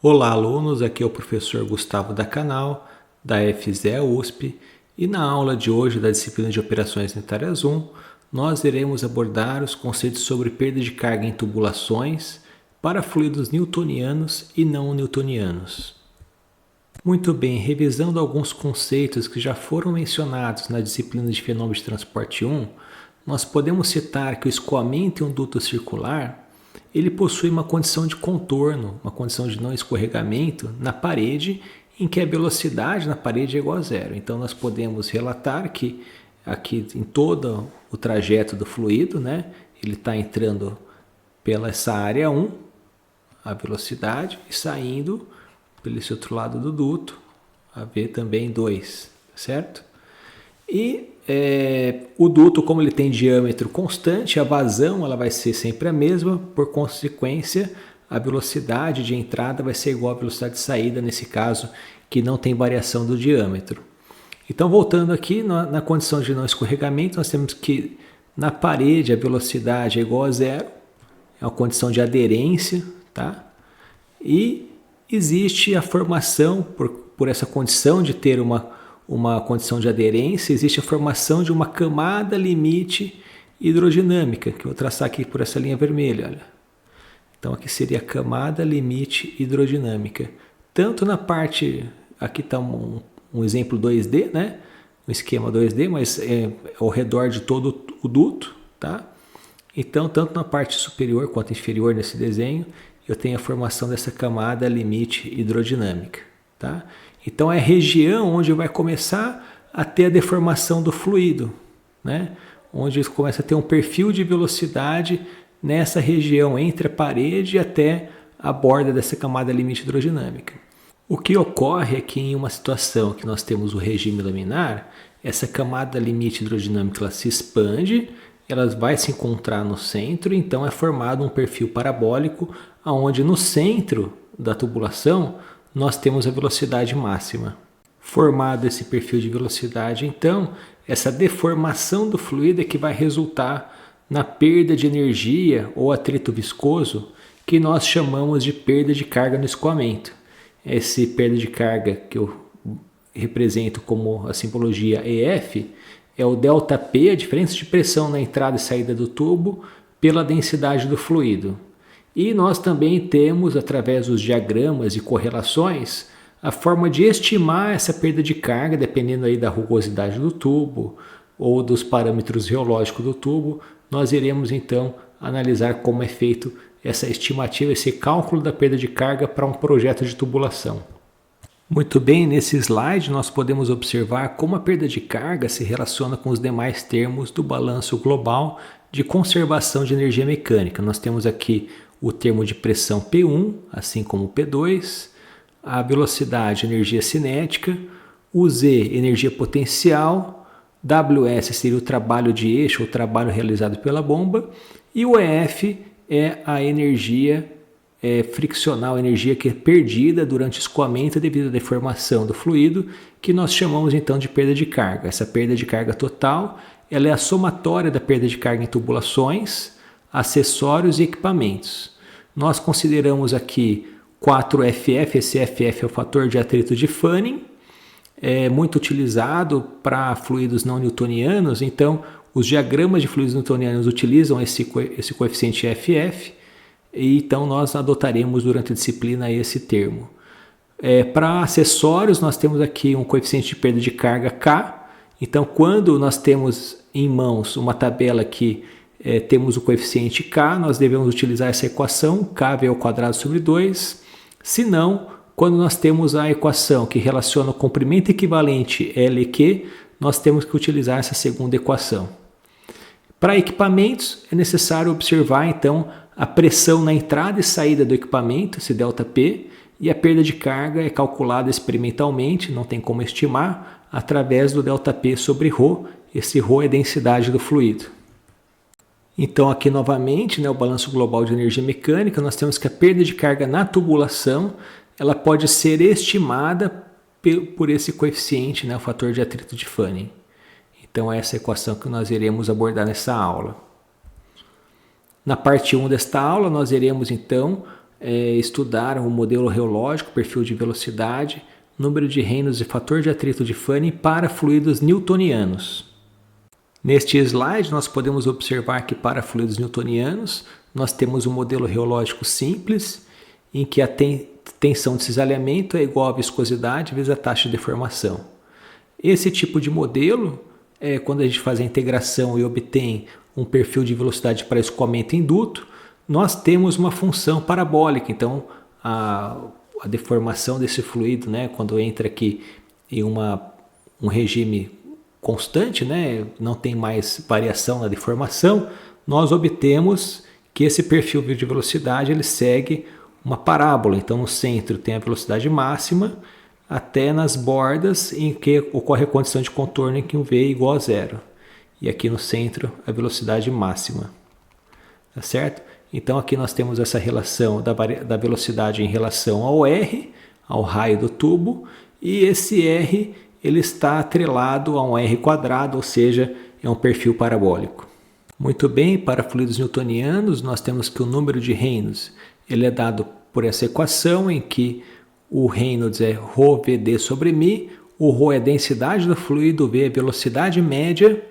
Olá, alunos, aqui é o professor Gustavo da Canal, da FZE USP, e na aula de hoje da disciplina de Operações Unitárias 1, nós iremos abordar os conceitos sobre perda de carga em tubulações para fluidos newtonianos e não newtonianos. Muito bem, revisando alguns conceitos que já foram mencionados na disciplina de Fenômenos de Transporte 1, nós podemos citar que o escoamento em um duto circular ele possui uma condição de contorno, uma condição de não escorregamento na parede, em que a velocidade na parede é igual a zero. Então nós podemos relatar que aqui em todo o trajeto do fluido, ele está entrando pela essa área 1, a velocidade, e saindo pelo esse outro lado do duto, a V também 2, certo? E o duto, como ele tem diâmetro constante, a vazão ela vai ser sempre a mesma, por consequência, a velocidade de entrada vai ser igual à velocidade de saída, nesse caso, que não tem variação do diâmetro. Então, voltando aqui, na condição de não escorregamento, nós temos que na parede a velocidade é igual a zero, é uma condição de aderência, tá? E existe a formação, por essa condição de ter uma condição de aderência, existe a formação de uma camada limite hidrodinâmica, que eu vou traçar aqui por essa linha vermelha. Olha. Então aqui seria a camada limite hidrodinâmica. Tanto na parte, aqui está um exemplo 2D, um esquema 2D, mas é ao redor de todo o duto. Tá? Então, tanto na parte superior quanto inferior nesse desenho, eu tenho a formação dessa camada limite hidrodinâmica. Tá? Então é a região onde vai começar a ter a deformação do fluido, onde começa a ter um perfil de velocidade nessa região entre a parede até a borda dessa camada limite hidrodinâmica. O que ocorre é que em uma situação que nós temos o regime laminar, essa camada limite hidrodinâmica ela se expande, ela vai se encontrar no centro, então é formado um perfil parabólico, onde no centro da tubulação nós temos a velocidade máxima. Formado esse perfil de velocidade, então, essa deformação do fluido é que vai resultar na perda de energia ou atrito viscoso, que nós chamamos de perda de carga no escoamento. Essa perda de carga que eu represento como a simbologia EF é o ΔP, a diferença de pressão na entrada e saída do tubo, pela densidade do fluido. E nós também temos, através dos diagramas e correlações, a forma de estimar essa perda de carga, dependendo aí da rugosidade do tubo ou dos parâmetros geológicos do tubo. Nós iremos então analisar como é feito essa estimativa, esse cálculo da perda de carga para um projeto de tubulação. Muito bem, nesse slide nós podemos observar como a perda de carga se relaciona com os demais termos do balanço global de conservação de energia mecânica. Nós temos aqui o termo de pressão P1, assim como o P2, a velocidade, energia cinética, o Z, energia potencial, WS seria o trabalho de eixo, o trabalho realizado pela bomba, e o EF é a energia friccional, energia que é perdida durante o escoamento devido à deformação do fluido, que nós chamamos então de perda de carga. Essa perda de carga total ela é a somatória da perda de carga em tubulações, acessórios e equipamentos. Nós consideramos aqui 4FF, esse FF é o fator de atrito de Fanning, é muito utilizado para fluidos não newtonianos, então os diagramas de fluidos newtonianos utilizam esse coeficiente FF, e então nós adotaremos durante a disciplina esse termo. Para acessórios nós temos aqui um coeficiente de perda de carga K, então quando nós temos em mãos uma tabela que temos o coeficiente K, nós devemos utilizar essa equação, Kv²/2, se não, quando nós temos a equação que relaciona o comprimento equivalente LQ, nós temos que utilizar essa segunda equação. Para equipamentos, é necessário observar então a pressão na entrada e saída do equipamento, esse ΔP, e a perda de carga é calculada experimentalmente, não tem como estimar, através do ΔP sobre ρ, esse ρ é a densidade do fluido. Então aqui novamente, o balanço global de energia mecânica, nós temos que a perda de carga na tubulação, ela pode ser estimada por esse coeficiente, o fator de atrito de Fanning. Então essa é a equação que nós iremos abordar nessa aula. Na parte 1 desta aula, nós iremos então estudar o modelo reológico, perfil de velocidade, número de Reynolds e fator de atrito de Fanning para fluidos newtonianos. Neste slide, nós podemos observar que para fluidos newtonianos, nós temos um modelo reológico simples, em que a tensão de cisalhamento é igual à viscosidade vezes a taxa de deformação. Esse tipo de modelo, quando a gente faz a integração e obtém um perfil de velocidade para escoamento induto, nós temos uma função parabólica. Então, a deformação desse fluido, né, quando entra aqui em um regime constante, né, não tem mais variação na deformação, nós obtemos que esse perfil de velocidade ele segue uma parábola. Então, no centro tem a velocidade máxima, até nas bordas em que ocorre a condição de contorno em que o V é igual a zero. E aqui no centro a velocidade máxima. Tá certo? Então aqui nós temos essa relação da velocidade em relação ao R, ao raio do tubo, e esse R ele está atrelado a um R quadrado, ou seja, é um perfil parabólico. Muito bem, para fluidos newtonianos nós temos que o número de Reynolds ele é dado por essa equação em que o Reynolds é ρVd sobre μ, o ρ é a densidade do fluido, o V é a velocidade média,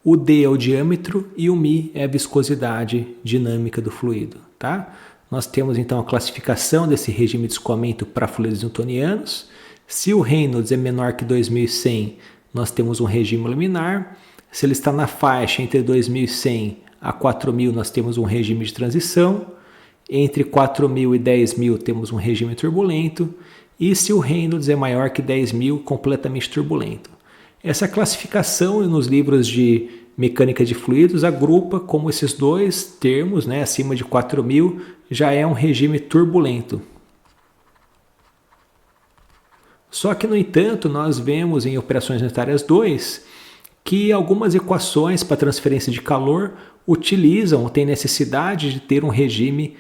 o d é o diâmetro e o μ é a viscosidade dinâmica do fluido. Tá? Nós temos então a classificação desse regime de escoamento para fluidos newtonianos. Se o Reynolds é menor que 2100, nós temos um regime laminar. Se ele está na faixa entre 2100 a 4000, nós temos um regime de transição. Entre 4.000 e 10.000 temos um regime turbulento, e se o Reynolds é maior que 10.000, completamente turbulento. Essa classificação nos livros de mecânica de fluidos agrupa como esses dois termos, né, acima de 4.000, já é um regime turbulento. Só que, no entanto, nós vemos em operações unitárias 2 que algumas equações para transferência de calor utilizam, têm necessidade de ter um regime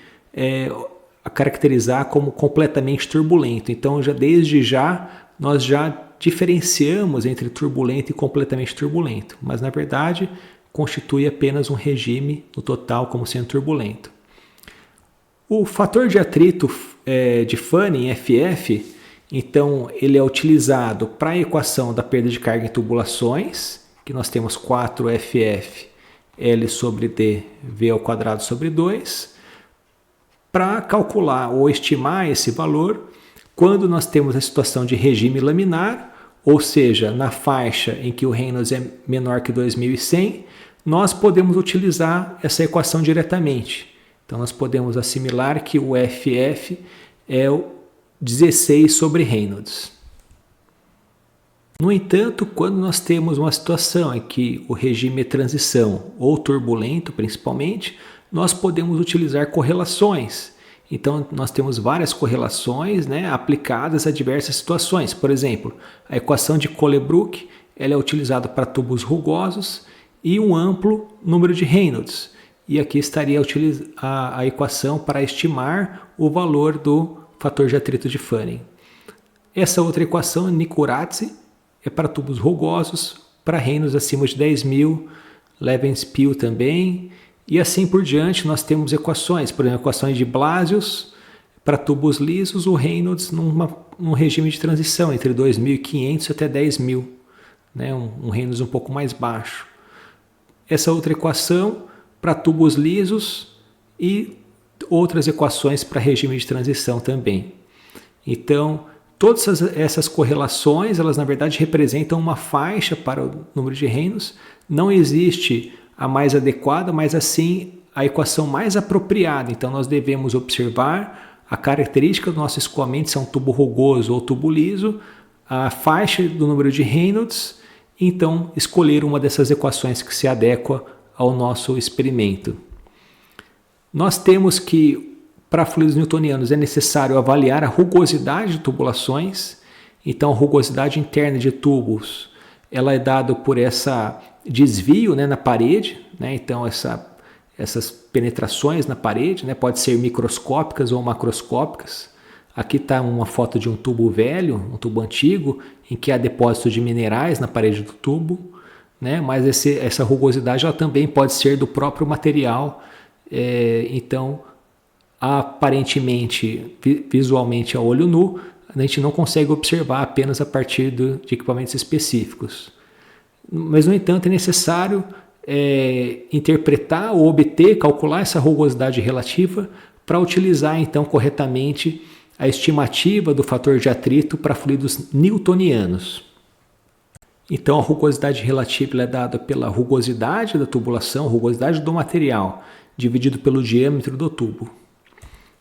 a caracterizar como completamente turbulento. Então, desde já, nós já diferenciamos entre turbulento e completamente turbulento, mas na verdade constitui apenas um regime no total como sendo turbulento. O fator de atrito de Fanning, FF, então ele é utilizado para a equação da perda de carga em tubulações, que nós temos 4FF L sobre D V ao quadrado sobre 2, para calcular ou estimar esse valor quando nós temos a situação de regime laminar, ou seja, na faixa em que o Reynolds é menor que 2100, nós podemos utilizar essa equação diretamente. Então nós podemos assimilar que o FF é o 16 sobre Reynolds. No entanto, quando nós temos uma situação em que o regime é transição ou turbulento principalmente, nós podemos utilizar correlações. Então nós temos várias correlações, né, aplicadas a diversas situações. Por exemplo, a equação de Colebrook ela é utilizada para tubos rugosos e um amplo número de Reynolds. E aqui estaria a equação para estimar o valor do fator de atrito de Fanning. Essa outra equação, Nicurazzi, é para tubos rugosos, para Reynolds acima de 10.000, Levenspiel também, e assim por diante. Nós temos equações, por exemplo, equações de Blasius para tubos lisos, o Reynolds num regime de transição entre 2.500 até 10.000, né? um Reynolds um pouco mais baixo. Essa outra equação para tubos lisos e outras equações para regime de transição também. Então, todas essas correlações, elas na verdade representam uma faixa para o número de Reynolds. Não existe a mais adequada, mas assim a equação mais apropriada. Então nós devemos observar a característica do nosso escoamento, se é um tubo rugoso ou tubo liso, a faixa do número de Reynolds, então escolher uma dessas equações que se adequa ao nosso experimento. Nós temos que, para fluidos newtonianos, é necessário avaliar a rugosidade de tubulações. Então a rugosidade interna de tubos ela é dada por essa desvio, né, na parede, né? Então essas penetrações na parede, né, pode ser microscópicas ou macroscópicas. Aqui está uma foto de um tubo velho, um tubo antigo, em que há depósito de minerais na parede do tubo, né? Mas essa rugosidade ela também pode ser do próprio material. Então aparentemente, visualmente a olho nu, a gente não consegue observar apenas a partir de equipamentos específicos. Mas, no entanto, é necessário interpretar ou obter, calcular essa rugosidade relativa para utilizar, então, corretamente a estimativa do fator de atrito para fluidos newtonianos. Então, a rugosidade relativa é dada pela rugosidade da tubulação, rugosidade do material, dividido pelo diâmetro do tubo.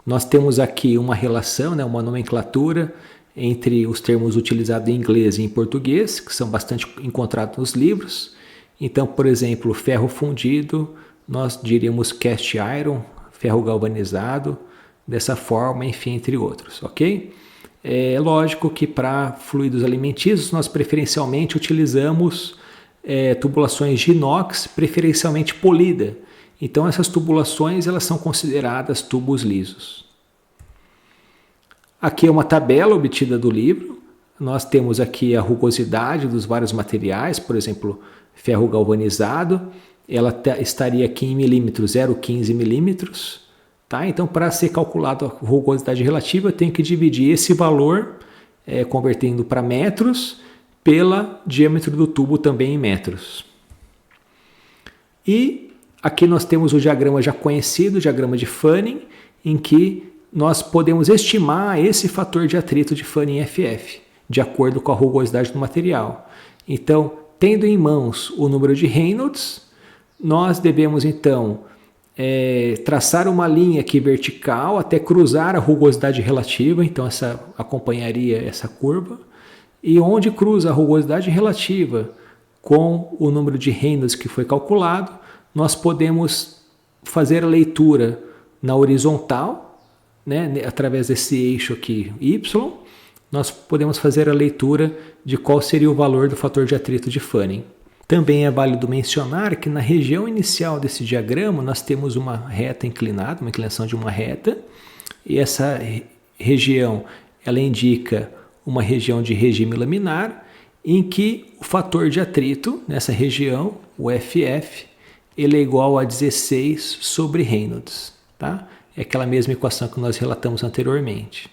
Nós temos aqui uma relação, uma nomenclatura entre os termos utilizados em inglês e em português, que são bastante encontrados nos livros. Então, por exemplo, ferro fundido, nós diríamos cast iron, ferro galvanizado, dessa forma, enfim, entre outros, ok? É lógico que para fluidos alimentícios nós preferencialmente utilizamos tubulações de inox, preferencialmente polida. Então essas tubulações elas são consideradas tubos lisos. Aqui é uma tabela obtida do livro. Nós temos aqui a rugosidade dos vários materiais, por exemplo, ferro galvanizado, ela estaria aqui em milímetros, 0,15 milímetros. Tá? Então, para ser calculado a rugosidade relativa, eu tenho que dividir esse valor, convertendo para metros, pelo diâmetro do tubo também em metros. E aqui nós temos o diagrama já conhecido, o diagrama de Fanning, em que nós podemos estimar esse fator de atrito de Fanning-FF, de acordo com a rugosidade do material. Então, tendo em mãos o número de Reynolds, nós devemos então traçar uma linha aqui vertical até cruzar a rugosidade relativa, então essa acompanharia essa curva, e onde cruza a rugosidade relativa com o número de Reynolds que foi calculado, nós podemos fazer a leitura na horizontal, através desse eixo aqui Y, nós podemos fazer a leitura de qual seria o valor do fator de atrito de Fanning. Também é válido mencionar que na região inicial desse diagrama nós temos uma reta inclinada, uma inclinação de uma reta, e essa região ela indica uma região de regime laminar, em que o fator de atrito nessa região, o FF, ele é igual a 16 sobre Reynolds. Tá? É aquela mesma equação que nós relatamos anteriormente.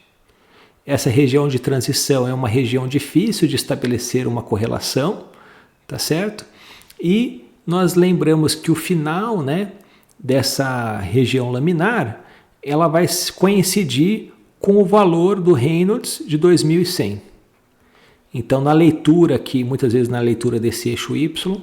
Essa região de transição é uma região difícil de estabelecer uma correlação, tá certo? E nós lembramos que o final, dessa região laminar, ela vai coincidir com o valor do Reynolds de 2100. Então, na leitura aqui, muitas vezes na leitura desse eixo Y,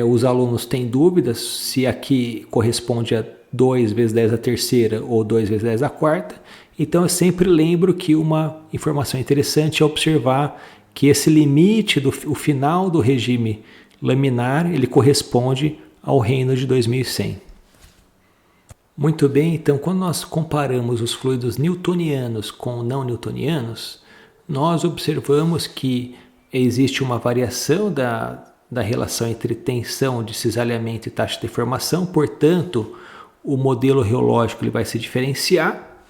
os alunos têm dúvidas se aqui corresponde a 2 vezes 10 a terceira ou 2 vezes 10 a quarta. Então, eu sempre lembro que uma informação interessante é observar que esse limite, o final do regime laminar, ele corresponde ao Reynolds de 2100. Muito bem, então quando nós comparamos os fluidos newtonianos com não newtonianos, nós observamos que existe uma variação da relação entre tensão de cisalhamento e taxa de deformação, portanto, o modelo reológico ele vai se diferenciar.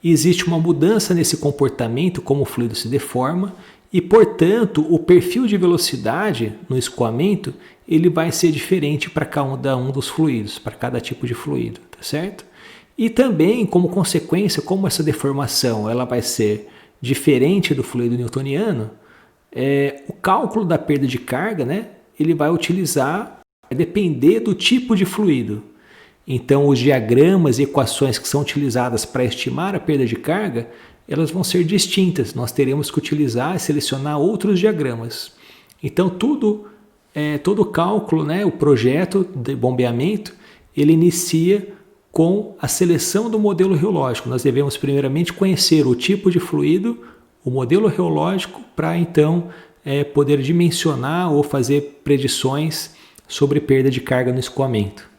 Existe uma mudança nesse comportamento, como o fluido se deforma, e, portanto, o perfil de velocidade no escoamento ele vai ser diferente para cada um dos fluidos, para cada tipo de fluido, tá certo? E também, como consequência, como essa deformação ela vai ser diferente do fluido newtoniano, o cálculo da perda de carga, ele vai depender do tipo de fluido. Então, os diagramas e equações que são utilizadas para estimar a perda de carga, elas vão ser distintas. Nós teremos que utilizar e selecionar outros diagramas. Então, todo o cálculo, o projeto de bombeamento, ele inicia com a seleção do modelo reológico. Nós devemos primeiramente conhecer o tipo de fluido, o modelo reológico, para então poder dimensionar ou fazer predições sobre perda de carga no escoamento.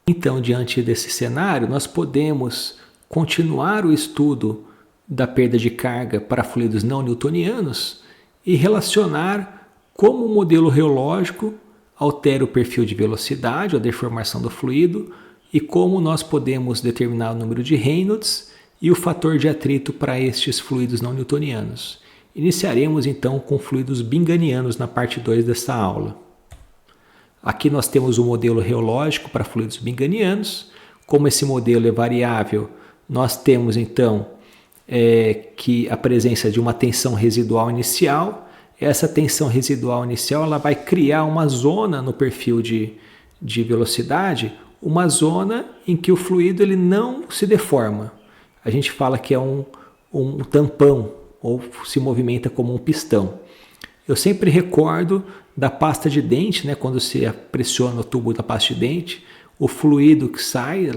Então, diante desse cenário, nós podemos continuar o estudo da perda de carga para fluidos não newtonianos e relacionar como o modelo reológico altera o perfil de velocidade, a deformação do fluido, e como nós podemos determinar o número de Reynolds e o fator de atrito para estes fluidos não newtonianos. Iniciaremos então com fluidos binganianos na parte 2 desta aula. Aqui nós temos o modelo reológico para fluidos binganianos. Como esse modelo é variável, nós temos então que a presença de uma tensão residual inicial. Essa tensão residual inicial ela vai criar uma zona no perfil de velocidade, uma zona em que o fluido ele não se deforma. A gente fala que é um tampão, ou se movimenta como um pistão. Eu sempre recordo da pasta de dente, né? Quando você pressiona o tubo da pasta de dente, o fluido que sai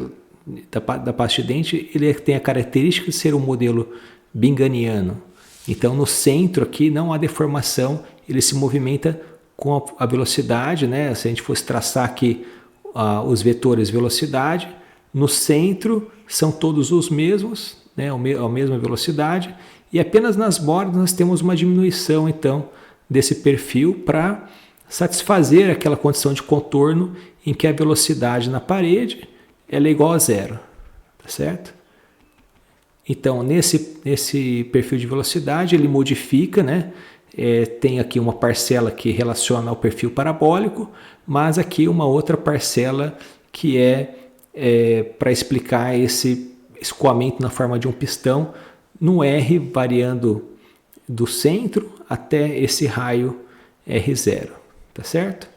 da pasta de dente, ele tem a característica de ser um modelo binganiano. Então, no centro aqui não há deformação, ele se movimenta com a velocidade, né? Se a gente fosse traçar aqui os vetores velocidade, no centro são todos os mesmos, né? A mesma velocidade, e apenas nas bordas nós temos uma diminuição, então, desse perfil para satisfazer aquela condição de contorno em que a velocidade na parede ela é igual a zero, tá certo? Então, nesse perfil de velocidade, ele modifica, né? Tem aqui uma parcela que relaciona ao perfil parabólico, mas aqui uma outra parcela que para explicar esse escoamento na forma de um pistão, no R variando do centro até esse raio R0, tá certo?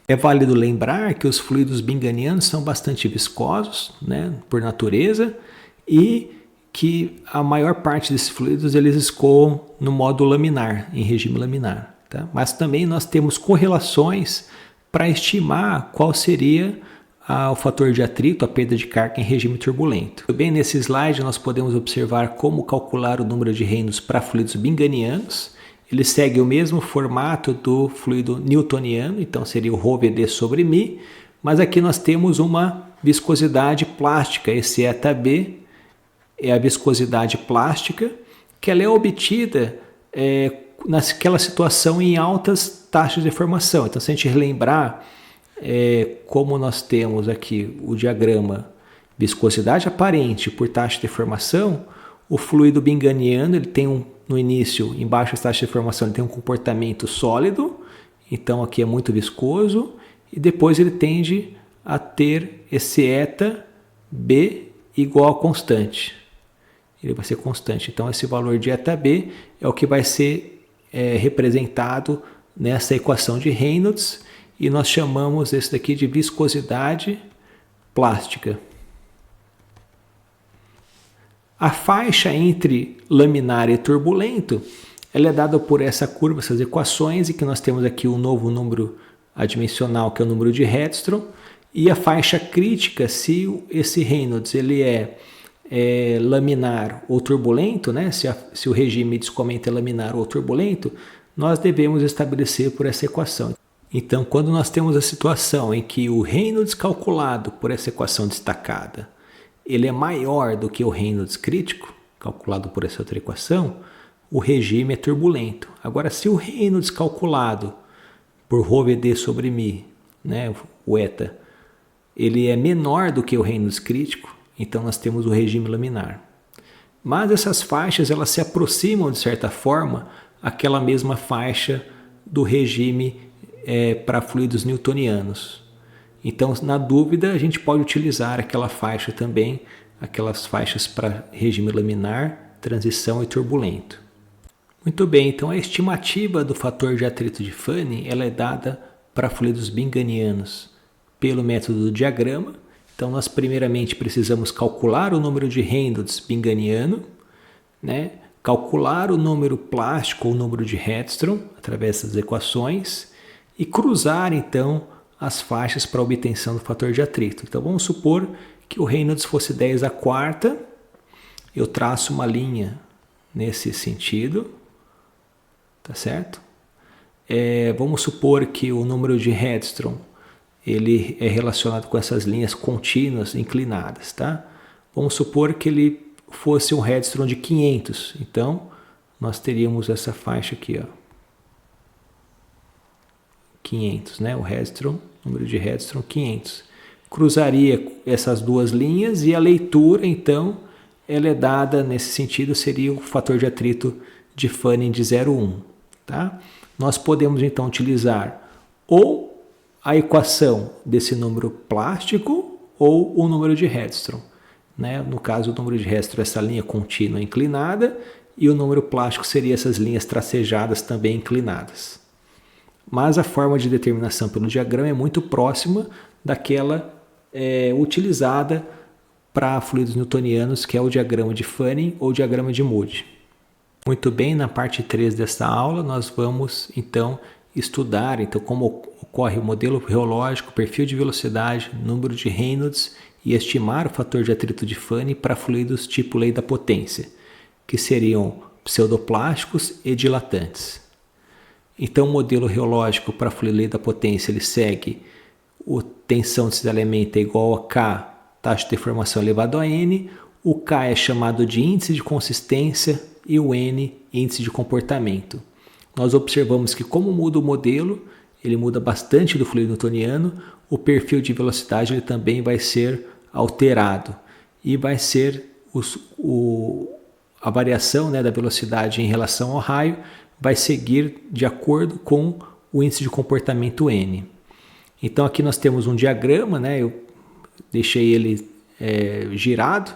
É válido lembrar que os fluidos binganianos são bastante viscosos, né, por natureza, e que a maior parte desses fluidos eles escoam no modo laminar, em regime laminar. Tá? Mas também nós temos correlações para estimar qual seria o fator de atrito, a perda de carga em regime turbulento. Bem, nesse slide nós podemos observar como calcular o número de Reynolds para fluidos binganianos. Ele segue o mesmo formato do fluido newtoniano, então seria o ρVd sobre μ, mas aqui nós temos uma viscosidade plástica, esse ΔB é a viscosidade plástica, que ela é obtida naquela situação em altas taxas de deformação. Então, se a gente relembrar como nós temos aqui o diagrama viscosidade aparente por taxa de deformação, o fluido binganiano ele tem no início, em baixas taxas de deformação, ele tem um comportamento sólido, então aqui é muito viscoso, e depois ele tende a ter esse ΔB igual a constante. Ele vai ser constante. Então, esse valor de ΔB é o que vai ser representado nessa equação de Reynolds, e nós chamamos esse daqui de viscosidade plástica. A faixa entre laminar e turbulento ela é dada por essa curva, essas equações, e que nós temos aqui um novo número adimensional, que é o número de Hedstrom, e a faixa crítica, se esse Reynolds ele laminar ou turbulento, né? Se o regime de escoamento é laminar ou turbulento, nós devemos estabelecer por essa equação. Então, quando nós temos a situação em que o Reynolds calculado por essa equação destacada, ele é maior do que o Reynolds crítico, calculado por essa outra equação, o regime é turbulento. Agora, se o Reynolds calculado por ρVd sobre μ, né, o eta, ele é menor do que o Reynolds crítico, então nós temos o regime laminar. Mas essas faixas elas se aproximam de certa forma àquela mesma faixa do regime para fluidos newtonianos. Então, na dúvida, a gente pode utilizar aquela faixa também, aquelas faixas para regime laminar, transição e turbulento. Muito bem, então a estimativa do fator de atrito de Fanning ela é dada para fluidos binganianos pelo método do diagrama. Então, nós primeiramente precisamos calcular o número de Reynolds binganiano, né? Calcular o número plástico ou o número de Hedstrom através das equações e cruzar então as faixas para obtenção do fator de atrito. Então, vamos supor que o Reynolds fosse 10 a quarta, eu traço uma linha nesse sentido, tá certo? Vamos supor que o número de Hedstrom ele é relacionado com essas linhas contínuas inclinadas, tá? Vamos supor que ele fosse um Hedstrom de 500, então nós teríamos essa faixa aqui, ó, 500, né? O Hedstrom, número de Hedstrom 500. Cruzaria essas duas linhas e a leitura, então, ela é dada nesse sentido, seria o fator de atrito de Fanning de 0,1, tá? Nós podemos então utilizar ou a equação desse número plástico ou o número de Hedstrom. né? No caso, o número de Heston é essa linha contínua inclinada, e o número plástico seria essas linhas tracejadas também inclinadas. Mas a forma de determinação pelo diagrama é muito próxima daquela utilizada para fluidos newtonianos, que é o diagrama de Fanning ou diagrama de Moody. Muito bem, na parte 3 desta aula nós vamos então estudar como ocorre o modelo reológico, perfil de velocidade, número de Reynolds e estimar o fator de atrito de Fanning para fluidos tipo lei da potência, que seriam pseudoplásticos e dilatantes. Então o modelo reológico para fluido lei da potência ele segue a tensão desses elementos é igual a K, taxa de deformação elevado a N, o K é chamado de índice de consistência e o N, índice de comportamento. Nós observamos que como muda o modelo, ele muda bastante do fluido newtoniano, o perfil de velocidade ele também vai ser alterado e vai ser a variação, né, da velocidade em relação ao raio vai seguir de acordo com o índice de comportamento N. Então aqui nós temos um diagrama, né, eu deixei ele girado,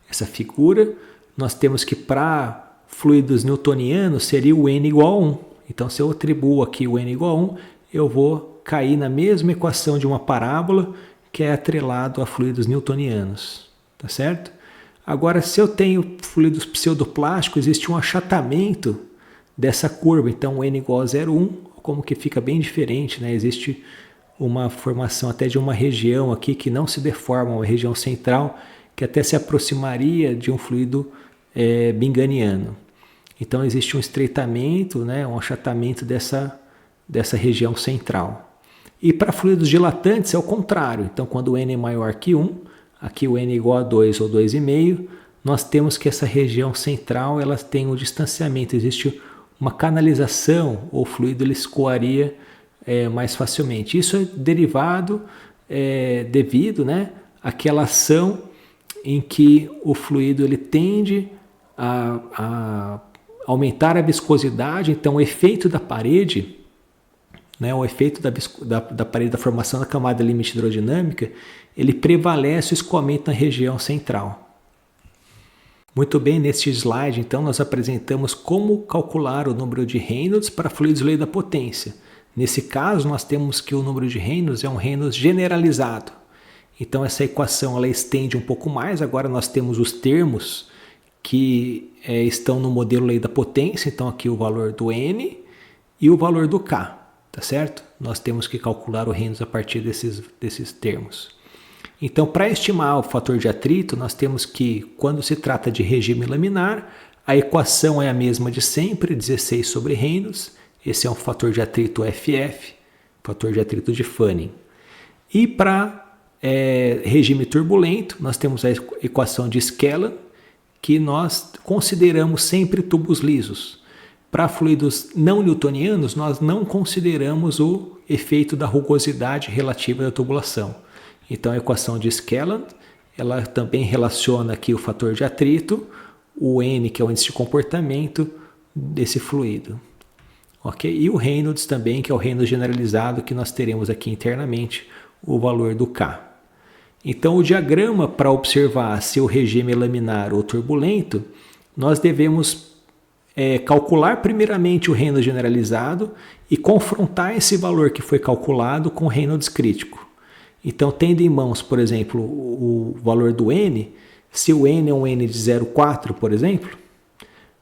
essa figura. Nós temos que para fluidos newtonianos seria o N igual a 1. Então se eu atribuo aqui o N igual a 1, eu vou cair na mesma equação de uma parábola que é atrelado a fluidos newtonianos, tá certo? Agora, se eu tenho fluidos pseudoplásticos, existe um achatamento dessa curva. Então o N igual a 0,1, como que fica bem diferente, né? Existe uma formação até de uma região aqui que não se deforma, uma região central, que até se aproximaria de um fluido binganiano. Então existe um estreitamento, né, um achatamento dessa região central. E para fluidos dilatantes é o contrário. Então quando o N é maior que 1, aqui o N é igual a 2 ou 2,5, nós temos que essa região central ela tem um distanciamento, existe uma canalização, ou o fluido ele escoaria mais facilmente. Isso é derivado, devido, né, àquela ação em que o fluido ele tende a aumentar a viscosidade. Então o efeito da parede, né, o efeito da parede da formação da camada limite hidrodinâmica, ele prevalece o escoamento na região central. Muito bem, neste slide então nós apresentamos como calcular o número de Reynolds para fluidos lei da potência. Nesse caso nós temos que o número de Reynolds é um Reynolds generalizado. Então essa equação ela estende um pouco mais. Agora nós temos os termos que estão no modelo lei da potência. Então aqui o valor do N e o valor do K, tá certo? Nós temos que calcular o Reynolds a partir desses termos. Então para estimar o fator de atrito nós temos que, quando se trata de regime laminar, a equação é a mesma de sempre, 16 sobre Reynolds. Esse é um fator de atrito FF, fator de atrito de Fanning. E para regime turbulento, nós temos a equação de Scalan, que nós consideramos sempre tubos lisos. Para fluidos não newtonianos, nós não consideramos o efeito da rugosidade relativa da tubulação. Então a equação de Scalan, ela também relaciona aqui o fator de atrito, o N, que é o índice de comportamento desse fluido. Okay? E o Reynolds também, que é o Reynolds generalizado, que nós teremos aqui internamente o valor do K. Então o diagrama para observar se o regime é laminar ou turbulento, nós devemos calcular primeiramente o Reynolds generalizado e confrontar esse valor que foi calculado com o Reynolds crítico. Então tendo em mãos, por exemplo, o valor do N, se o N é um N de 0,4, por exemplo,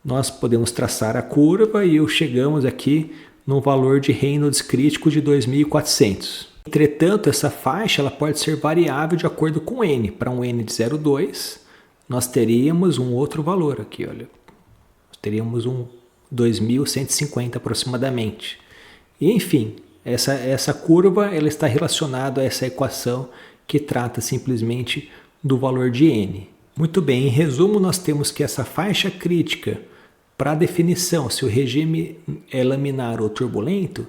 nós podemos traçar a curva e chegamos aqui no valor de Reynolds crítico de 2.400. Entretanto, essa faixa ela pode ser variável de acordo com N. Para um N de 0,2, nós teríamos um outro valor aqui, olha. Nós teríamos um 2.150 aproximadamente. E, enfim, essa curva ela está relacionada a essa equação que trata simplesmente do valor de N. Muito bem, em resumo, nós temos que essa faixa crítica para a definição se o regime é laminar ou turbulento,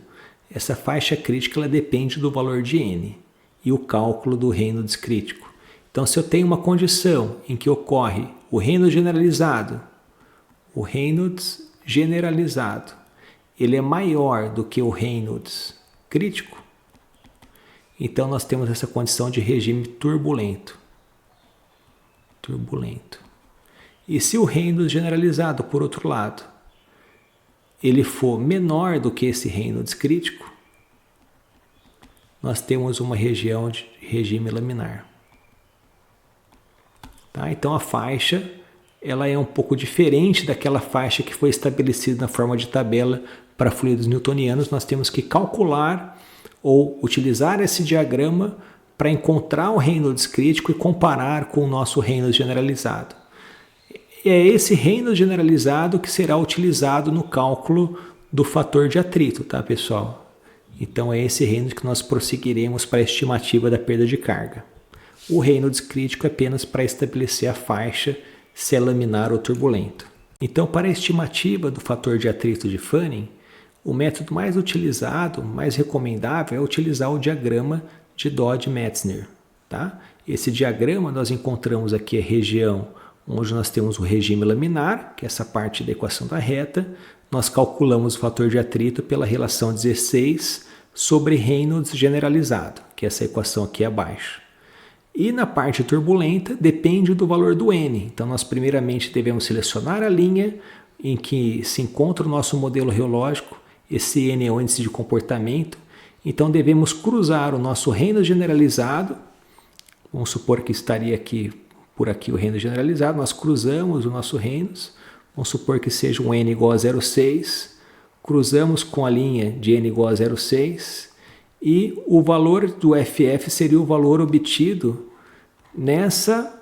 essa faixa crítica ela depende do valor de N e o cálculo do Reynolds crítico. Então, se eu tenho uma condição em que ocorre o Reynolds generalizado, ele é maior do que o Reynolds crítico, então nós temos essa condição de regime turbulento. turbulento. E se o Reynolds generalizado, por outro lado, ele for menor do que esse Reynolds crítico, nós temos uma região de regime laminar. Tá? Então a faixa ela é um pouco diferente daquela faixa que foi estabelecida na forma de tabela para fluidos newtonianos. Nós temos que calcular ou utilizar esse diagrama para encontrar o Reynolds crítico e comparar com o nosso Reynolds generalizado. E é esse Reynolds generalizado que será utilizado no cálculo do fator de atrito, tá, pessoal? Então é esse Reynolds que nós prosseguiremos para a estimativa da perda de carga. O Reynolds crítico é apenas para estabelecer a faixa se é laminar ou turbulento. Então, para a estimativa do fator de atrito de Fanning, o método mais utilizado, mais recomendável, é utilizar o diagrama de Dodge-Metzner. Tá? Esse diagrama nós encontramos aqui a região onde nós temos o regime laminar, que é essa parte da equação da reta. Nós calculamos o fator de atrito pela relação 16 sobre Reynolds generalizado, que é essa equação aqui abaixo. E na parte turbulenta depende do valor do N. Então nós primeiramente devemos selecionar a linha em que se encontra o nosso modelo reológico. Esse N é o índice de comportamento. Então devemos cruzar o nosso Reynolds generalizado. Vamos supor que estaria aqui, por aqui o Reynolds generalizado. Nós cruzamos o nosso Reynolds. Vamos supor que seja um N igual a 0,6. Cruzamos com a linha de N igual a 0,6. E o valor do FF seria o valor obtido nessa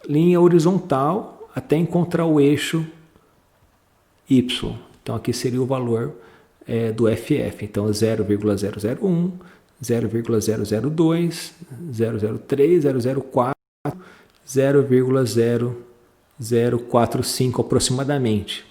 linha horizontal até encontrar o eixo Y. Então aqui seria o valor do FF. Então 0,001, 0,002, 003, 004, 0,0045 aproximadamente.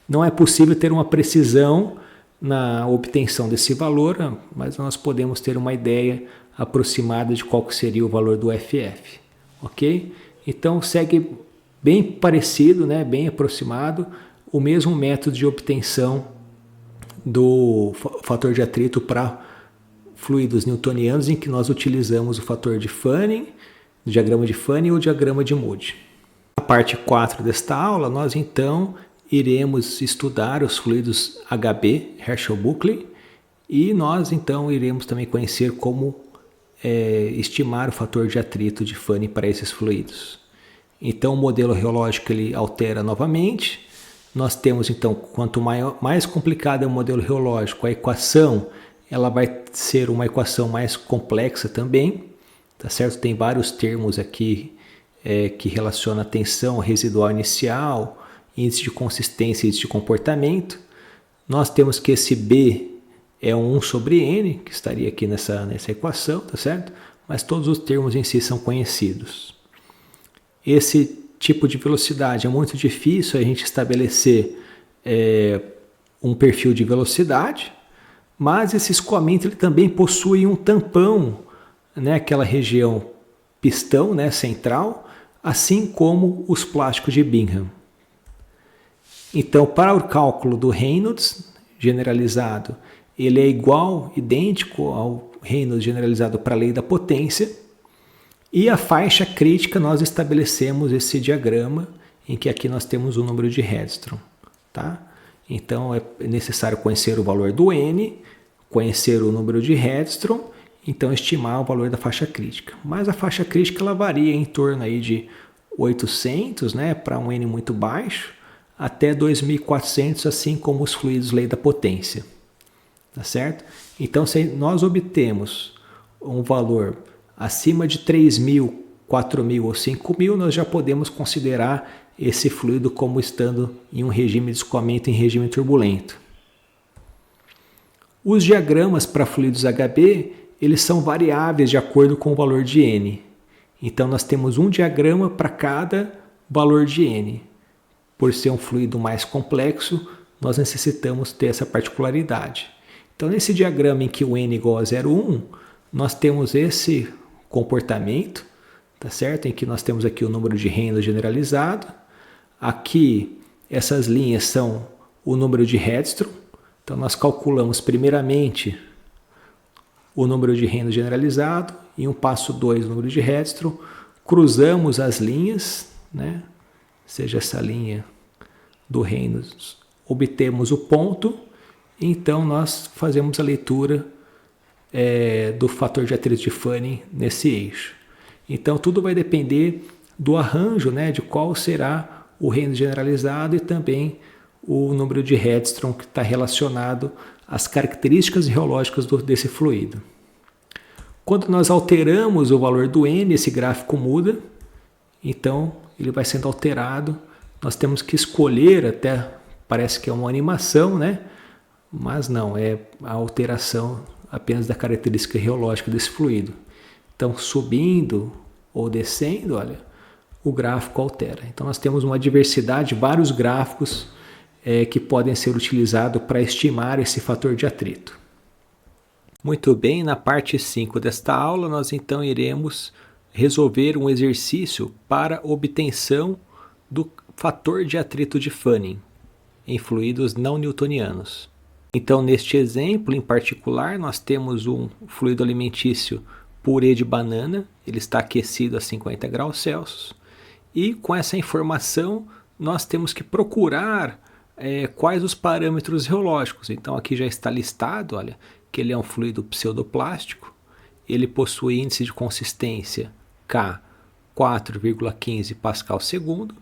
Não é possível ter uma precisão na obtenção desse valor, mas nós podemos ter uma ideia aproximada de qual seria o valor do FF, ok? Então segue bem parecido, né, bem aproximado, o mesmo método de obtenção do fator de atrito para fluidos newtonianos, em que nós utilizamos o fator de Fanning, o diagrama de Fanning ou o diagrama de Moody. Na parte 4 desta aula, nós então iremos estudar os fluidos HB, Herschel-Buckley, e nós então iremos também conhecer como estimar o fator de atrito de Fanning para esses fluidos. Então o modelo reológico ele altera novamente. Nós temos então, quanto mais complicado é o modelo reológico, a equação ela vai ser uma equação mais complexa também, tá certo? Tem vários termos aqui que relacionam a tensão residual inicial, índice de consistência e índice de comportamento. Nós temos que esse B é 1 sobre N, que estaria aqui nessa equação, tá certo? Mas todos os termos em si são conhecidos. Esse tipo de velocidade é muito difícil a gente estabelecer um perfil de velocidade, mas esse escoamento ele também possui um tampão, né, aquela região pistão, né, central, assim como os plásticos de Bingham. Então, para o cálculo do Reynolds generalizado, ele é idêntico ao Reynolds generalizado para a lei da potência. E a faixa crítica, nós estabelecemos esse diagrama, em que aqui nós temos o número de Hedstrom. Tá? Então, é necessário conhecer o valor do N, conhecer o número de Hedstrom, então estimar o valor da faixa crítica. Mas a faixa crítica ela varia em torno aí de 800, né, para um N muito baixo, até 2.400, assim como os fluidos lei da potência. Tá certo? Então, se nós obtemos um valor acima de 3.000, 4.000 ou 5.000, nós já podemos considerar esse fluido como estando em um regime de escoamento em regime turbulento. Os diagramas para fluidos HB, eles são variáveis de acordo com o valor de N. Então, nós temos um diagrama para cada valor de N. Por ser um fluido mais complexo, nós necessitamos ter essa particularidade. Então, nesse diagrama em que o N é igual a 0,1, nós temos esse comportamento, tá certo? Em que nós temos aqui o número de Reynolds generalizado. Aqui, essas linhas são o número de Hedstrom. Então, nós calculamos primeiramente o número de Reynolds generalizado, e um passo 2 o número de Hedstrom, cruzamos as linhas, né? Seja essa linha do Reynolds, obtemos o ponto, então nós fazemos a leitura do fator de atrito de Fanning nesse eixo. Então tudo vai depender do arranjo, né, de qual será o Reynolds generalizado e também o número de Hedstrom que está relacionado às características geológicas desse fluido. Quando nós alteramos o valor do N, esse gráfico muda, então ele vai sendo alterado. Nós temos que escolher, até parece que é uma animação, né? Mas não, é a alteração apenas da característica geológica desse fluido. Então, subindo ou descendo, olha, o gráfico altera. Então, nós temos uma diversidade, vários gráficos que podem ser utilizados para estimar esse fator de atrito. Muito bem, na parte 5 desta aula, nós então iremos resolver um exercício para obtenção do fator de atrito de Fanning em fluidos não newtonianos. Então, neste exemplo em particular, nós temos um fluido alimentício purê de banana, ele está aquecido a 50 graus Celsius, e com essa informação nós temos que procurar quais os parâmetros geológicos. Então aqui já está listado, olha, que ele é um fluido pseudoplástico, ele possui índice de consistência K 4,15 pascal segundo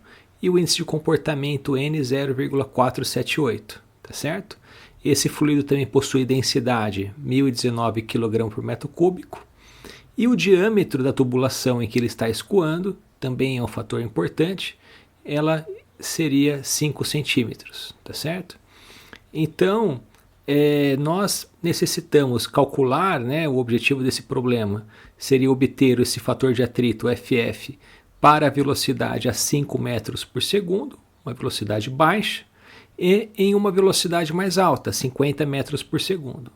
e o índice de comportamento N 0,478, tá certo? Esse fluido também possui densidade 1019 kg por metro cúbico e o diâmetro da tubulação em que ele está escoando também é um fator importante, ela seria 5 centímetros, tá certo? Então, nós necessitamos calcular, né, o objetivo desse problema seria obter esse fator de atrito FF para a velocidade a 5 metros por segundo, uma velocidade baixa, e em uma velocidade mais alta, 50 metros por segundo.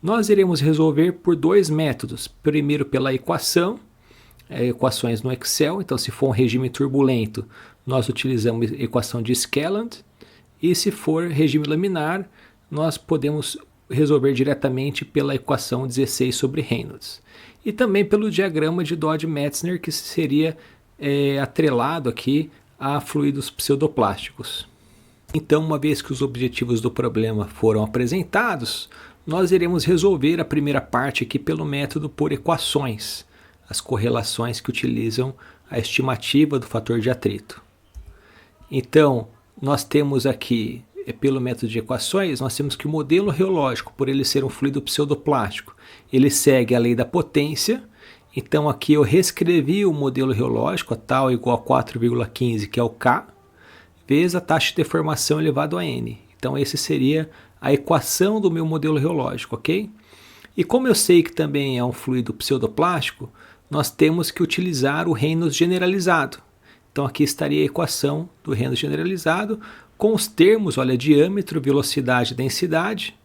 Nós iremos resolver por dois métodos. Primeiro pela equação, equações no Excel. Então, se for um regime turbulento, nós utilizamos a equação de Skelland. E se for regime laminar, nós podemos resolver diretamente pela equação 16 sobre Reynolds. E também pelo diagrama de Dodge-Metzner, que seria atrelado aqui a fluidos pseudoplásticos. Então, uma vez que os objetivos do problema foram apresentados, nós iremos resolver a primeira parte aqui pelo método por equações, as correlações que utilizam a estimativa do fator de atrito. Então, nós temos aqui, pelo método de equações, nós temos que o modelo geológico, por ele ser um fluido pseudoplástico, ele segue a lei da potência. Então, aqui eu reescrevi o modelo geológico, a tal igual a 4,15, que é o K, vezes a taxa de deformação elevado a N. Então, essa seria a equação do meu modelo geológico, ok? E como eu sei que também é um fluido pseudoplástico, nós temos que utilizar o Reynolds generalizado. Então, aqui estaria a equação do Reynolds generalizado com os termos, olha, diâmetro, velocidade e densidade.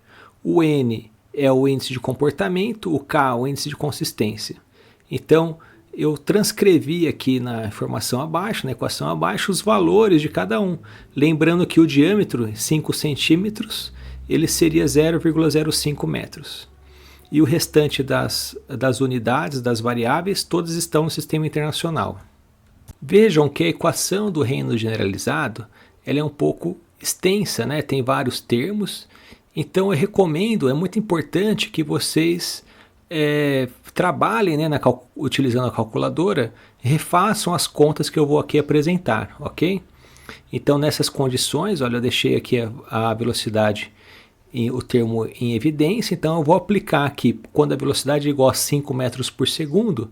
O N é o índice de comportamento, o K o índice de consistência. Então, eu transcrevi aqui na informação abaixo, na equação abaixo, os valores de cada um. Lembrando que o diâmetro, 5 centímetros, ele seria 0,05 metros. E o restante das unidades, das variáveis, todas estão no sistema internacional. Vejam que a equação do Reynolds generalizado ela é um pouco extensa, né? Tem vários termos. Então eu recomendo, é muito importante que vocês trabalhem, né, utilizando a calculadora, refaçam as contas que eu vou aqui apresentar, ok? Então nessas condições, olha, eu deixei aqui a velocidade, o termo em evidência, então eu vou aplicar aqui, quando a velocidade é igual a 5 metros por segundo,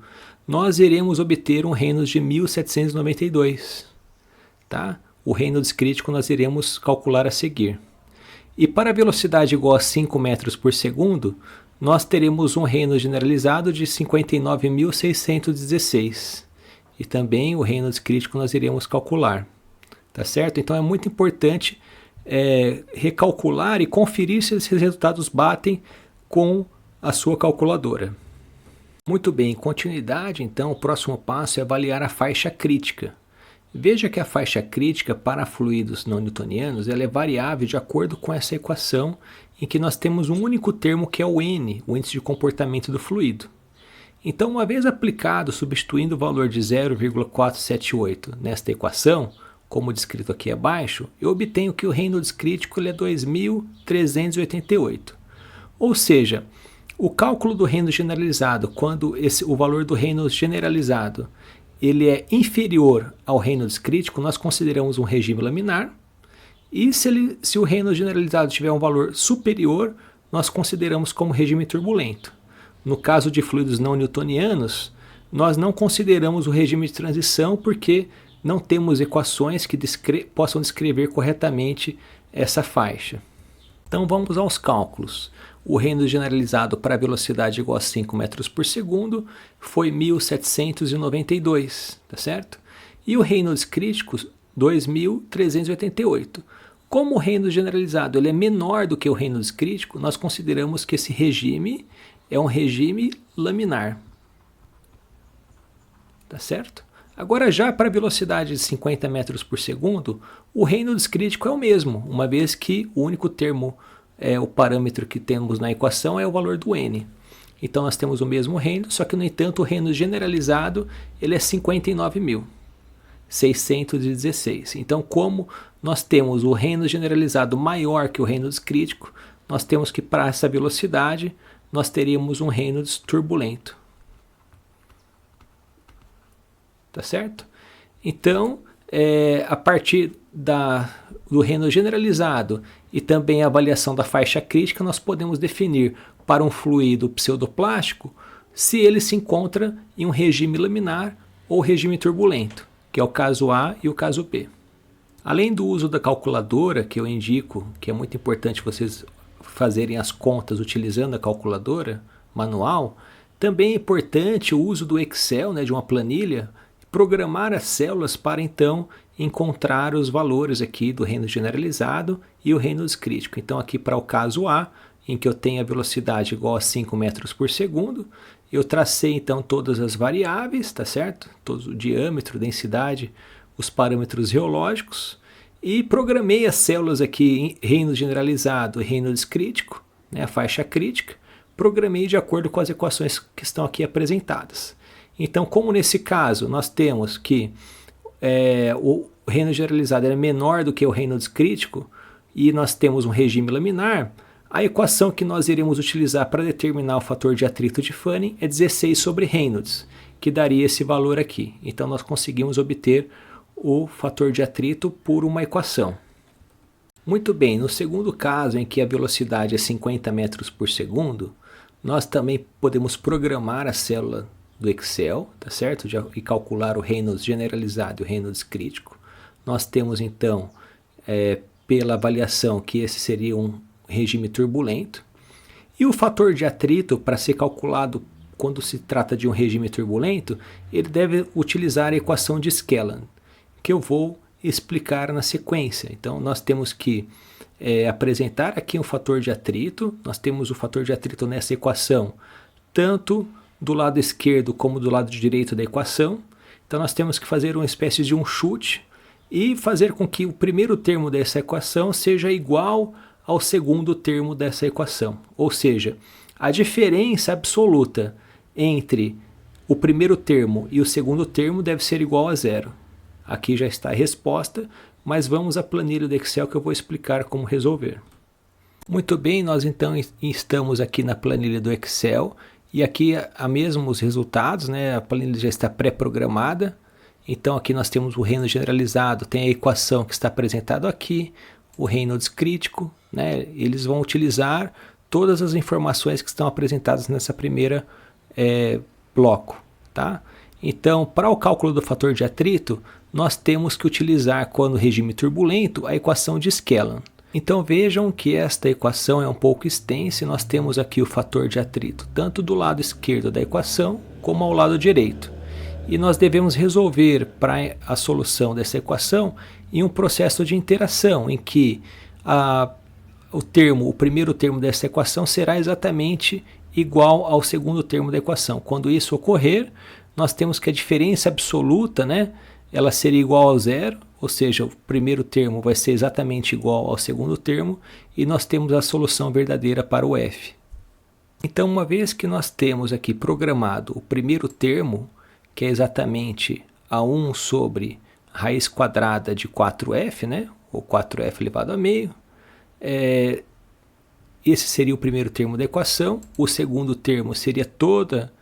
nós iremos obter um Reynolds de 1792, tá? O Reynolds crítico nós iremos calcular a seguir. E para a velocidade igual a 5 metros por segundo, nós teremos um Reynolds generalizado de 59.616. E também o Reynolds crítico nós iremos calcular. Tá certo? Então é muito importante recalcular e conferir se esses resultados batem com a sua calculadora. Muito bem, em continuidade, então, o próximo passo é avaliar a faixa crítica. Veja que a faixa crítica para fluidos não newtonianos ela é variável de acordo com essa equação em que nós temos um único termo que é o N, o índice de comportamento do fluido. Então, uma vez aplicado, substituindo o valor de 0,478 nesta equação, como descrito aqui abaixo, eu obtenho que o Reynolds crítico ele é 2.388. Ou seja, o cálculo do Reynolds generalizado, quando o valor do Reynolds generalizado ele é inferior ao Reynolds crítico, nós consideramos um regime laminar. E se o Reynolds generalizado tiver um valor superior, nós consideramos como regime turbulento. No caso de fluidos não newtonianos, nós não consideramos o regime de transição porque não temos equações que possam descrever corretamente essa faixa. Então vamos aos cálculos. O Reynolds generalizado para velocidade igual a 5 metros por segundo foi 1.792, tá certo? E o Reynolds crítico, 2.388. Como o Reynolds generalizado ele é menor do que o Reynolds crítico, nós consideramos que esse regime é um regime laminar. Tá certo? Agora já para a velocidade de 50 metros por segundo, o Reynolds crítico é o mesmo, uma vez que o único termo, o parâmetro que temos na equação é o valor do n. Então nós temos o mesmo Reynolds, só que no entanto o Reynolds generalizado ele é 59.616. Então como nós temos o Reynolds generalizado maior que o Reynolds crítico, nós temos que para essa velocidade nós teríamos um Reynolds turbulento. Tá certo? Então, a partir do Reynolds generalizado e também a avaliação da faixa crítica, nós podemos definir para um fluido pseudoplástico se ele se encontra em um regime laminar ou regime turbulento, que é o caso A e o caso B. Além do uso da calculadora, que eu indico, que é muito importante vocês fazerem as contas utilizando a calculadora manual, também é importante o uso do Excel, de uma planilha, programar as células para então encontrar os valores aqui do Reynolds generalizado e o Reynolds crítico. Então aqui para o caso A, em que eu tenho a velocidade igual a 5 metros por segundo, eu tracei então todas as variáveis, tá certo? Todo o diâmetro, densidade, os parâmetros geológicos e programei as células aqui em Reynolds generalizado e Reynolds crítico, a faixa crítica, programei de acordo com as equações que estão aqui apresentadas. Então, como nesse caso nós temos que o Reynolds generalizado é menor do que o Reynolds crítico e nós temos um regime laminar, a equação que nós iremos utilizar para determinar o fator de atrito de Fanning é 16 sobre Reynolds, que daria esse valor aqui. Então nós conseguimos obter o fator de atrito por uma equação. Muito bem, no segundo caso, em que a velocidade é 50 metros por segundo, nós também podemos programar a célula do Excel, tá certo? E calcular o Reynolds generalizado e o Reynolds crítico. Nós temos então, pela avaliação, que esse seria um regime turbulento. E o fator de atrito, para ser calculado quando se trata de um regime turbulento, ele deve utilizar a equação de Skelland, que eu vou explicar na sequência. Então nós temos que apresentar aqui um fator de atrito. Nós temos o fator de atrito nessa equação, tanto do lado esquerdo como do lado direito da equação. Então nós temos que fazer uma espécie de um chute e fazer com que o primeiro termo dessa equação seja igual ao segundo termo dessa equação. Ou seja, a diferença absoluta entre o primeiro termo e o segundo termo deve ser igual a zero. Aqui já está a resposta, mas vamos à planilha do Excel que eu vou explicar como resolver. Muito bem, nós então estamos aqui na planilha do Excel e aqui há mesmo os resultados, a planilha já está pré-programada. Então aqui nós temos o Reynolds generalizado, tem a equação que está apresentada aqui, o Reynolds crítico, eles vão utilizar todas as informações que estão apresentadas nessa primeira bloco, tá? Então, para o cálculo do fator de atrito, nós temos que utilizar, quando regime turbulento, a equação de Skelland. Então vejam que esta equação é um pouco extensa e nós temos aqui o fator de atrito, tanto do lado esquerdo da equação, como ao lado direito. E nós devemos resolver para a solução dessa equação em um processo de interação, em que o primeiro termo dessa equação será exatamente igual ao segundo termo da equação. Quando isso ocorrer, nós temos que a diferença absoluta, ela seria igual ao zero, ou seja, o primeiro termo vai ser exatamente igual ao segundo termo, e nós temos a solução verdadeira para o F. Então, uma vez que nós temos aqui programado o primeiro termo, que é exatamente a 1 sobre raiz quadrada de 4f, né? Ou 4f elevado a meio, esse seria o primeiro termo da equação. O segundo termo seria toda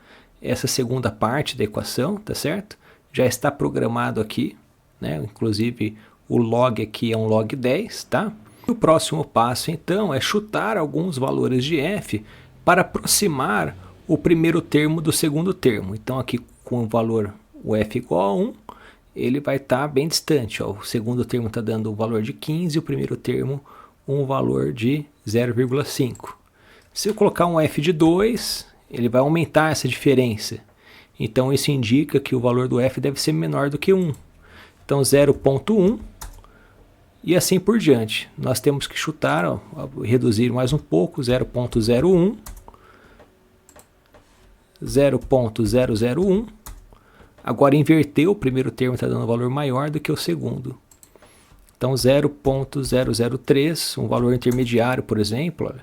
essa segunda parte da equação, tá certo? Já está programado aqui, né? Inclusive o log aqui é um log 10, tá? O próximo passo, então, é chutar alguns valores de f para aproximar o primeiro termo do segundo termo. Então, aqui com o valor o f igual a 1, ele vai estar bem distante. Ó. O segundo termo está dando o valor de 15 e o primeiro termo um valor de 0,5. Se eu colocar um f de 2, ele vai aumentar essa diferença. Então, isso indica que o valor do f deve ser menor do que 1. Então, 0,1 e assim por diante. Nós temos que chutar, ó, reduzir mais um pouco, 0,01, 0,001. Agora inverteu, o primeiro termo está dando um valor maior do que o segundo. Então 0,003, um valor intermediário, por exemplo,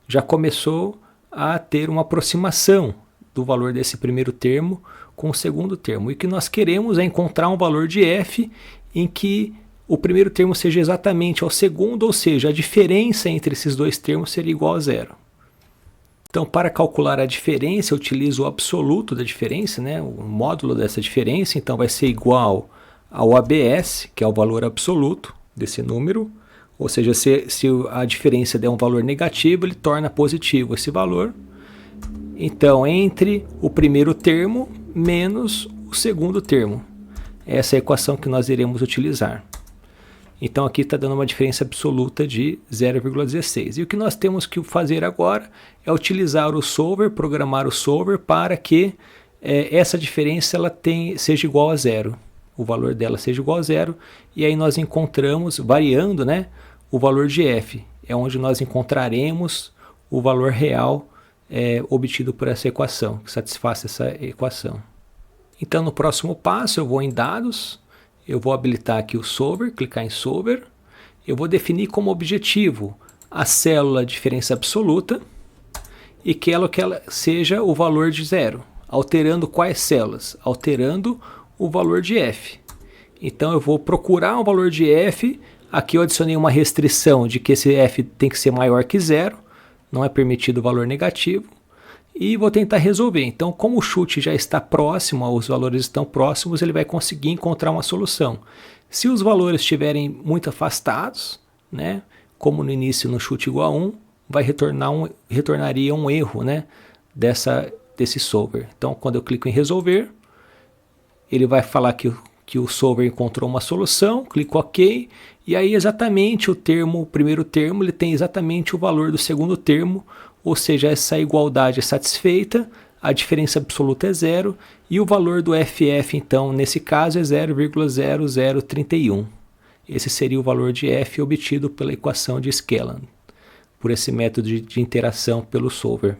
já começou a ter uma aproximação do valor desse primeiro termo com o segundo termo. E o que nós queremos é encontrar um valor de f em que o primeiro termo seja exatamente ao segundo, ou seja, a diferença entre esses dois termos seria igual a zero. Então, para calcular a diferença, eu utilizo o absoluto da diferença, né? O módulo dessa diferença. Então, vai ser igual ao ABS, que é o valor absoluto desse número. Ou seja, se a diferença der um valor negativo, ele torna positivo esse valor. Então, entre o primeiro termo menos o segundo termo. Essa é a equação que nós iremos utilizar. Então aqui está dando uma diferença absoluta de 0,16. E o que nós temos que fazer agora é utilizar o solver, programar o solver para que essa diferença seja igual a zero. O valor dela seja igual a zero. E aí nós encontramos, variando, né, o valor de f. É onde nós encontraremos o valor real obtido por essa equação, que satisfaça essa equação. Então no próximo passo eu vou em dados. Eu vou habilitar aqui o solver, clicar em solver. Eu vou definir como objetivo a célula diferença absoluta e que ela seja o valor de zero. Alterando quais células? Alterando o valor de f. Então eu vou procurar um valor de f. Aqui eu adicionei uma restrição de que esse f tem que ser maior que zero. Não é permitido o valor negativo. E vou tentar resolver. Então, como o chute já está próximo, os valores estão próximos, ele vai conseguir encontrar uma solução. Se os valores estiverem muito afastados, né, como no início no chute igual a 1, retornaria um erro, né, desse solver. Então, quando eu clico em resolver, ele vai falar que o solver encontrou uma solução, clico OK, e aí exatamente o primeiro termo, ele tem exatamente o valor do segundo termo, ou seja, essa igualdade é satisfeita, a diferença absoluta é zero, e o valor do FF, então, nesse caso, é 0,0031. Esse seria o valor de f obtido pela equação de Scaling, por esse método de interação pelo solver.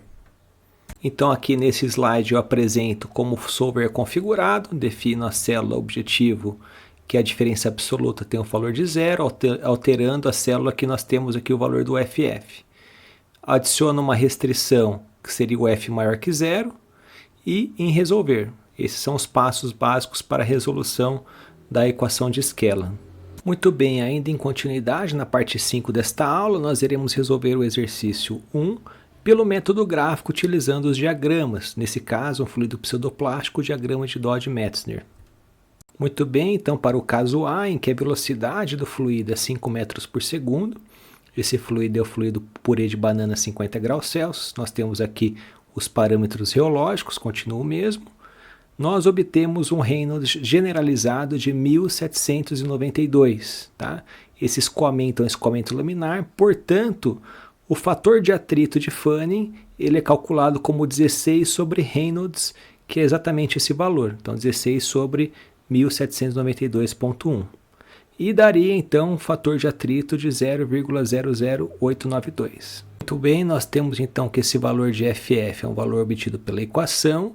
Então, aqui nesse slide eu apresento como o solver é configurado, defino a célula objetivo, que a diferença absoluta tem o valor de zero, alterando a célula que nós temos aqui o valor do FF. Adiciono uma restrição, que seria o f maior que zero, e em resolver. Esses são os passos básicos para a resolução da equação de Scaling. Muito bem, ainda em continuidade, na parte 5 desta aula, nós iremos resolver o exercício 1 pelo método gráfico utilizando os diagramas, nesse caso um fluido pseudoplástico, o diagrama de Dodge-Metzner. Muito bem, então para o caso A, em que a velocidade do fluido é 5 metros por segundo, esse fluido é o fluido purê de banana a 50 graus Celsius. Nós temos aqui os parâmetros reológicos, continua o mesmo. Nós obtemos um Reynolds generalizado de 1792. Tá? Esse escoamento é um escoamento laminar, portanto, o fator de atrito de Fanning ele é calculado como 16 sobre Reynolds, que é exatamente esse valor. Então, 16 sobre 1792,1. E daria então um fator de atrito de 0,00892. Muito bem, nós temos então que esse valor de FF é um valor obtido pela equação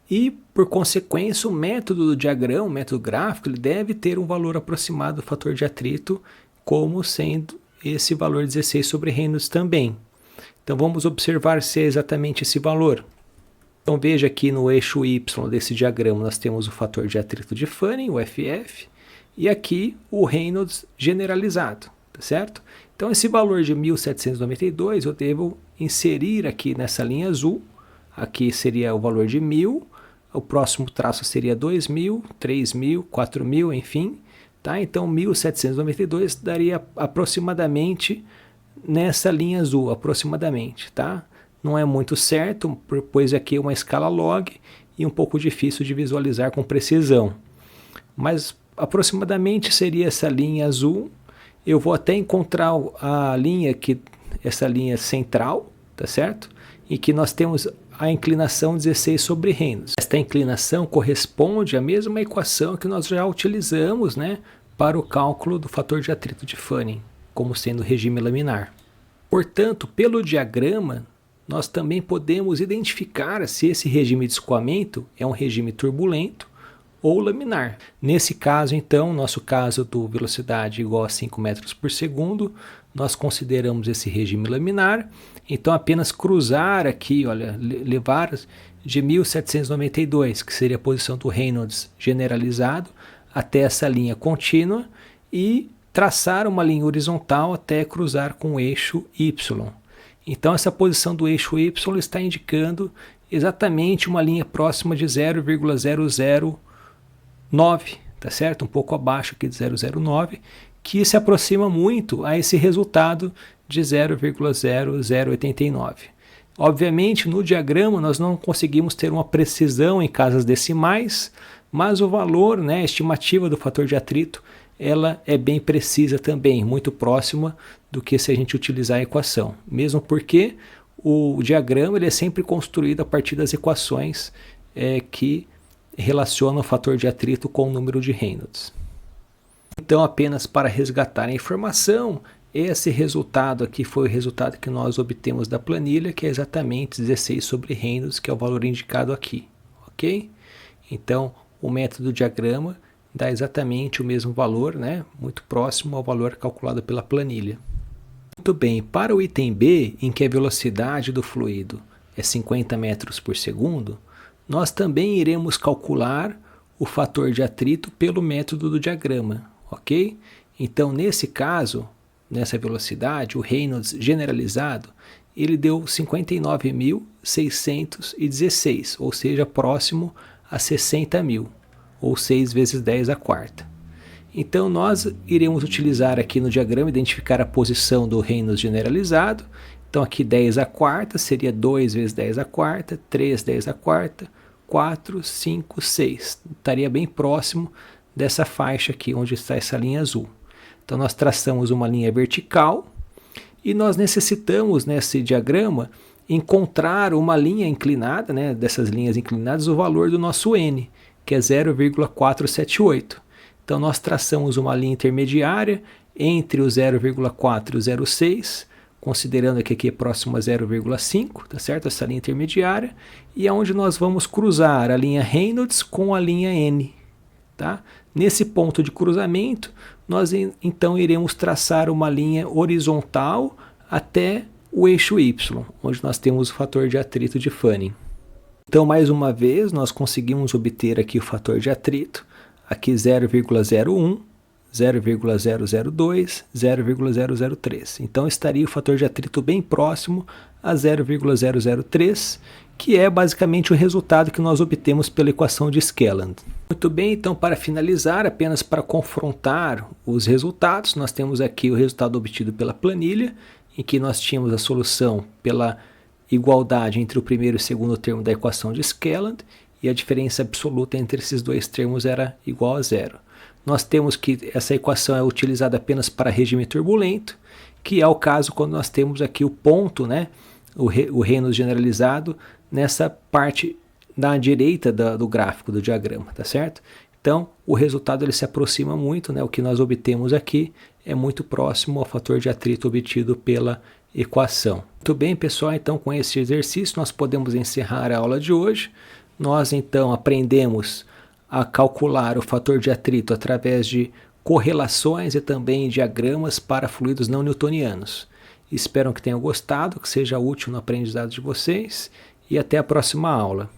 e, por consequência, o método do diagrama, o método gráfico, ele deve ter um valor aproximado do fator de atrito, como sendo esse valor 16 sobre Reynolds também. Então vamos observar se é exatamente esse valor. Então veja aqui no eixo Y desse diagrama nós temos o fator de atrito de Fanning, o FF, e aqui o Reynolds generalizado, tá certo? Então esse valor de 1792 eu devo inserir aqui nessa linha azul, aqui seria o valor de 1000, o próximo traço seria 2000, 3000, 4000, enfim, tá? Então 1792 daria aproximadamente nessa linha azul, aproximadamente, tá? Não é muito certo, pois aqui é uma escala log e um pouco difícil de visualizar com precisão. Mas aproximadamente seria essa linha azul. Eu vou até encontrar a linha aqui, essa linha central, tá certo? E que nós temos a inclinação 16 sobre Reynolds. Esta inclinação corresponde à mesma equação que nós já utilizamos, né, para o cálculo do fator de atrito de Fanning, como sendo regime laminar. Portanto, pelo diagrama, nós também podemos identificar se esse regime de escoamento é um regime turbulento ou laminar. Nesse caso, então, nosso caso do velocidade igual a 5 metros por segundo, nós consideramos esse regime laminar. Então, apenas cruzar aqui, olha, levar de 1792, que seria a posição do Reynolds generalizado, até essa linha contínua e traçar uma linha horizontal até cruzar com o eixo Y. Então essa posição do eixo Y está indicando exatamente uma linha próxima de 0,009, tá certo? Um pouco abaixo aqui de 0,09, que se aproxima muito a esse resultado de 0,0089. Obviamente no diagrama nós não conseguimos ter uma precisão em casas decimais, mas o valor, né, a estimativa do fator de atrito, ela é bem precisa também, muito próxima do que se a gente utilizar a equação. Mesmo porque o diagrama ele é sempre construído a partir das equações que relacionam o fator de atrito com o número de Reynolds. Então, apenas para resgatar a informação, esse resultado aqui foi o resultado que nós obtemos da planilha, que é exatamente 16 sobre Reynolds, que é o valor indicado aqui, ok? Então, o método diagrama dá exatamente o mesmo valor, né? Muito próximo ao valor calculado pela planilha. Muito bem, para o item B, em que a velocidade do fluido é 50 metros por segundo, nós também iremos calcular o fator de atrito pelo método do diagrama, ok? Então, nesse caso, nessa velocidade, o Reynolds generalizado, ele deu 59.616, ou seja, próximo a 60.000. Ou 6 vezes 10 à quarta. Então nós iremos utilizar aqui no diagrama, identificar a posição do Reynolds generalizado. Então aqui 10 à quarta seria 2 vezes 10 à quarta, 3 10 à quarta, 4, 5, 6. Estaria bem próximo dessa faixa aqui, onde está essa linha azul. Então nós traçamos uma linha vertical e nós necessitamos nesse diagrama encontrar uma linha inclinada, né, dessas linhas inclinadas, o valor do nosso N, que é 0,478. Então nós traçamos uma linha intermediária entre o 0,4 e o 0,6, considerando que aqui é próximo a 0,5, tá certo? Essa linha intermediária, e é onde nós vamos cruzar a linha Reynolds com a linha N, tá? Nesse ponto de cruzamento, nós então iremos traçar uma linha horizontal até o eixo Y, onde nós temos o fator de atrito de Fanning. Então, mais uma vez, nós conseguimos obter aqui o fator de atrito, aqui 0,01, 0,002, 0,003. Então, estaria o fator de atrito bem próximo a 0,003, que é basicamente o resultado que nós obtemos pela equação de Skelland. Muito bem, então, para finalizar, apenas para confrontar os resultados, nós temos aqui o resultado obtido pela planilha, em que nós tínhamos a solução pela igualdade entre o primeiro e o segundo termo da equação de Skelland, e a diferença absoluta entre esses dois termos era igual a zero. Nós temos que essa equação é utilizada apenas para regime turbulento, que é o caso quando nós temos aqui o ponto, né, o Reynolds generalizado, nessa parte da direita do gráfico, do diagrama, tá certo? Então, o resultado ele se aproxima muito, né, o que nós obtemos aqui é muito próximo ao fator de atrito obtido pela equação. Muito bem, pessoal, então com esse exercício nós podemos encerrar a aula de hoje. Nós então aprendemos a calcular o fator de atrito através de correlações e também diagramas para fluidos não newtonianos. Espero que tenham gostado, que seja útil no aprendizado de vocês e até a próxima aula.